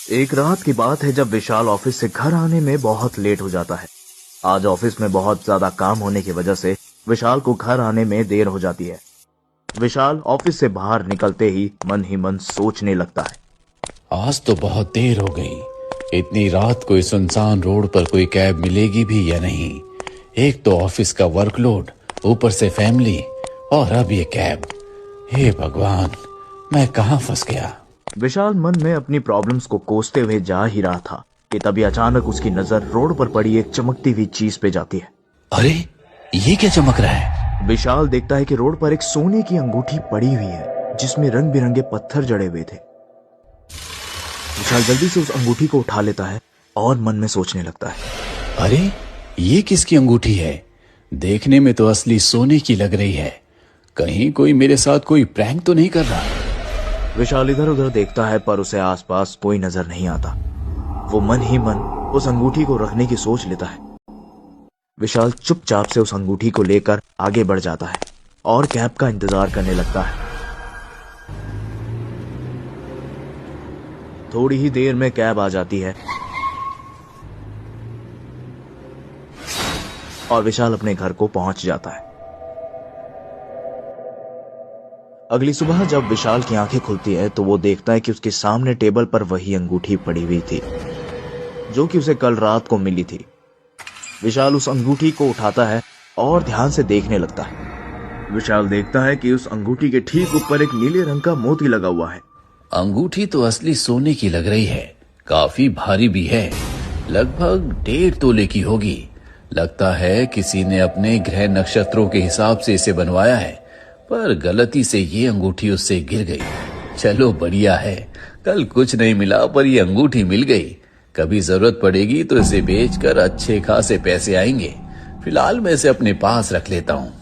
एक रात की बात है जब विशाल ऑफिस से घर आने में बहुत लेट हो जाता है। आज ऑफिस में बहुत ज्यादा काम होने की वजह से विशाल को घर आने में देर हो जाती है। विशाल ऑफिस से बाहर निकलते ही मन सोचने लगता है। आज तो बहुत देर हो गई। इतनी रात को इस सुनसान रोड पर कोई कैब मिलेगी भी या नहीं। एक तो ऑफिस का वर्कलोड, ऊपर से फैमिली, और अब ये कैब। हे भगवान, मैं कहाँ फंस गया। विशाल मन में अपनी प्रॉब्लम्स को कोसते हुए जा ही रहा था कि तभी अचानक उसकी नजर रोड पर पड़ी एक चमकती हुई चीज पे जाती है। अरे, ये क्या चमक रहा है? विशाल देखता है कि रोड पर एक सोने की अंगूठी पड़ी हुई है जिसमें रंग बिरंगे पत्थर जड़े हुए थे। विशाल जल्दी से उस अंगूठी को उठा लेता है और मन में सोचने लगता है, अरे, ये किसकी अंगूठी है? देखने में तो असली सोने की लग रही है। कहीं कोई मेरे साथ कोई प्रैंक तो नहीं कर रहा। विशाल इधर उधर देखता है पर उसे आसपास कोई नजर नहीं आता। वो मन ही मन उस अंगूठी को रखने की सोच लेता है। विशाल चुपचाप से उस अंगूठी को लेकर आगे बढ़ जाता है और कैब का इंतजार करने लगता है। थोड़ी ही देर में कैब आ जाती है और विशाल अपने घर को पहुंच जाता है। अगली सुबह जब विशाल की आंखें खुलती है तो वो देखता है कि उसके सामने टेबल पर वही अंगूठी पड़ी हुई थी जो कि उसे कल रात को मिली थी। विशाल उस अंगूठी को उठाता है और ध्यान से देखने लगता है। विशाल देखता है कि उस अंगूठी के ठीक ऊपर एक नीले रंग का मोती लगा हुआ है। अंगूठी तो असली सोने की लग रही है। काफी भारी भी है, लगभग 1.5 तोले की होगी। लगता है किसी ने अपने ग्रह नक्षत्रों के हिसाब से इसे बनवाया है, पर गलती से ये अंगूठी उससे गिर गई। चलो बढ़िया है, कल कुछ नहीं मिला पर ये अंगूठी मिल गई। कभी जरूरत पड़ेगी तो इसे बेचकर अच्छे खासे पैसे आएंगे। फिलहाल मैं इसे अपने पास रख लेता हूँ।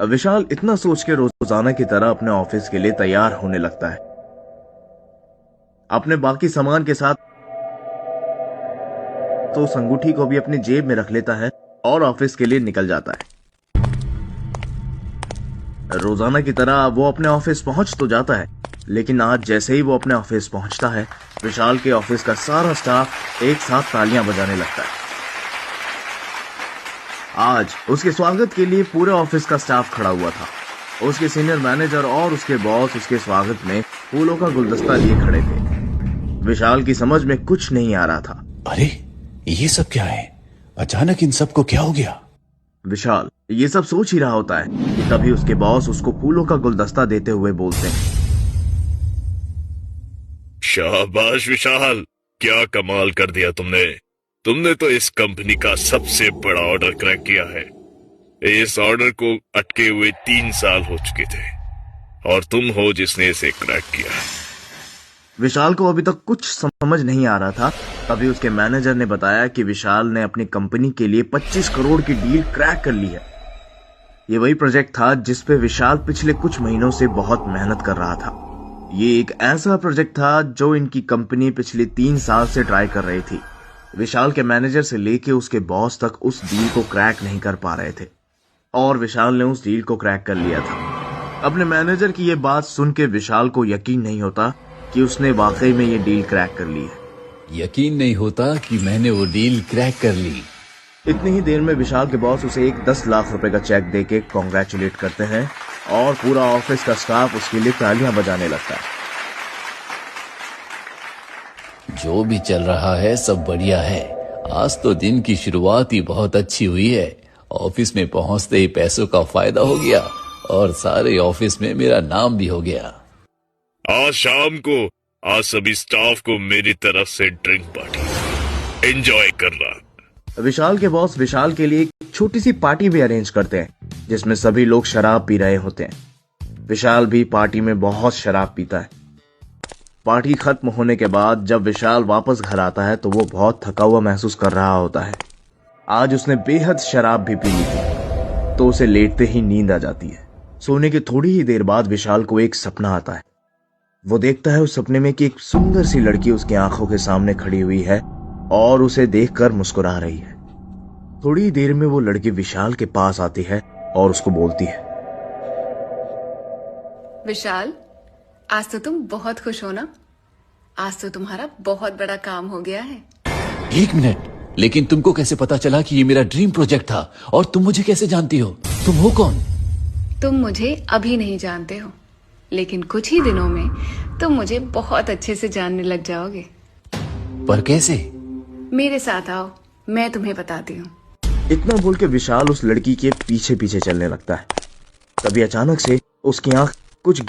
विशाल इतना सोच के रोजाना की तरह अपने ऑफिस के लिए तैयार होने लगता है। अपने बाकी सामान के साथ तो उस अंगूठी को भी अपनी जेब में रख लेता है और ऑफिस के लिए निकल जाता है। रोजाना की तरह वो अपने ऑफिस पहुंच तो जाता है, लेकिन आज जैसे ही वो अपने ऑफिस पहुंचता है, विशाल के ऑफिस का सारा स्टाफ एक साथ तालियां बजाने लगता है। आज उसके स्वागत के लिए पूरे ऑफिस का स्टाफ खड़ा हुआ था। उसके सीनियर मैनेजर और उसके बॉस उसके स्वागत में फूलों का गुलदस्ता लिए खड़े थे। विशाल की समझ में कुछ नहीं आ रहा था। अरे, ये सब क्या है? अचानक इन सबको क्या हो गया? विशाल ये सब सोच ही रहा होता है कि तभी उसके बॉस उसको फूलों का गुलदस्ता देते हुए बोलते हैं, शाबाश विशाल, क्या कमाल कर दिया तुमने तो इस कंपनी का सबसे बड़ा ऑर्डर क्रैक किया है। इस ऑर्डर को अटके हुए 3 साल हो चुके थे और तुम हो जिसने इसे क्रैक किया। विशाल को अभी तक कुछ समझ नहीं आ रहा था। तभी उसके मैनेजर ने बताया कि विशाल ने अपनी कंपनी के लिए 25 करोड़ की डील क्रैक कर ली है। ये वही प्रोजेक्ट था जिस पे विशाल पिछले कुछ महीनों से बहुत मेहनत कर रहा था। ये एक ऐसा प्रोजेक्ट था जो इनकी कंपनी पिछले 3 साल से ट्राई कर रही थी। विशाल के मैनेजर से लेके उसके बॉस तक उस डील को क्रैक नहीं कर पा रहे थे और विशाल ने उस डील को क्रैक कर लिया था। अपने मैनेजर की ये बात सुन के विशाल को यकीन नहीं होता कि उसने वाकई में ये डील क्रैक कर ली है। यकीन नहीं होता कि मैंने वो डील क्रैक कर ली। इतनी ही देर में विशाल के बॉस उसे एक 10 लाख रुपए का चेक देके कॉन्ग्रेचुलेट करते हैं और पूरा ऑफिस का स्टाफ उसके लिए तालियां बजाने लगता है। जो भी चल रहा है सब बढ़िया है। आज तो दिन की शुरुआत ही बहुत अच्छी हुई है। ऑफिस में पहुंचते ही पैसों का फायदा हो गया और सारे ऑफिस में मेरा नाम भी हो गया। आज शाम को आज सभी स्टाफ को मेरी तरफ से ड्रिंक पार्टी एंजॉय करना। विशाल के बॉस विशाल के लिए एक छोटी सी पार्टी भी अरेंज करते हैं जिसमें सभी लोग शराब पी रहे होते हैं। विशाल भी पार्टी में बहुत शराब पीता है। पार्टी खत्म होने के बाद जब विशाल वापस घर आता है तो वो बहुत थका हुआ महसूस कर रहा होता है। आज उसने बेहद शराब भी पी ली थी तो उसे लेटते ही नींद आ जाती है। सोने के थोड़ी ही देर बाद विशाल को एक सपना आता है। वो देखता है उस सपने में कि एक सुंदर सी लड़की उसकी आंखों के सामने खड़ी हुई है और उसे देखकर मुस्कुरा रही है। थोड़ी ही देर में वो लड़की विशाल के पास आती है और उसको बोलती है, विशाल, आज तो तुम बहुत खुश हो ना? आज तो तुम्हारा बहुत बड़ा काम हो गया है। 1 मिनट, लेकिन तुमको कैसे पता चला कि ये मेरा ड्रीम प्रोजेक्ट था? और तुम मुझे कैसे जानती हो? तुम हो कौन? तुम मुझे अभी नहीं जानते हो, लेकिन कुछ ही दिनों में तुम मुझे बहुत अच्छे से जानने लग जाओगे। पर कैसे? मेरे साथ आओ, मैं तुम्हें बताती हूँ। इतना बोल के विशाल उस लड़की के पीछे पीछे चलने लगता है। तभी अचानक से उसकी आंख कुछ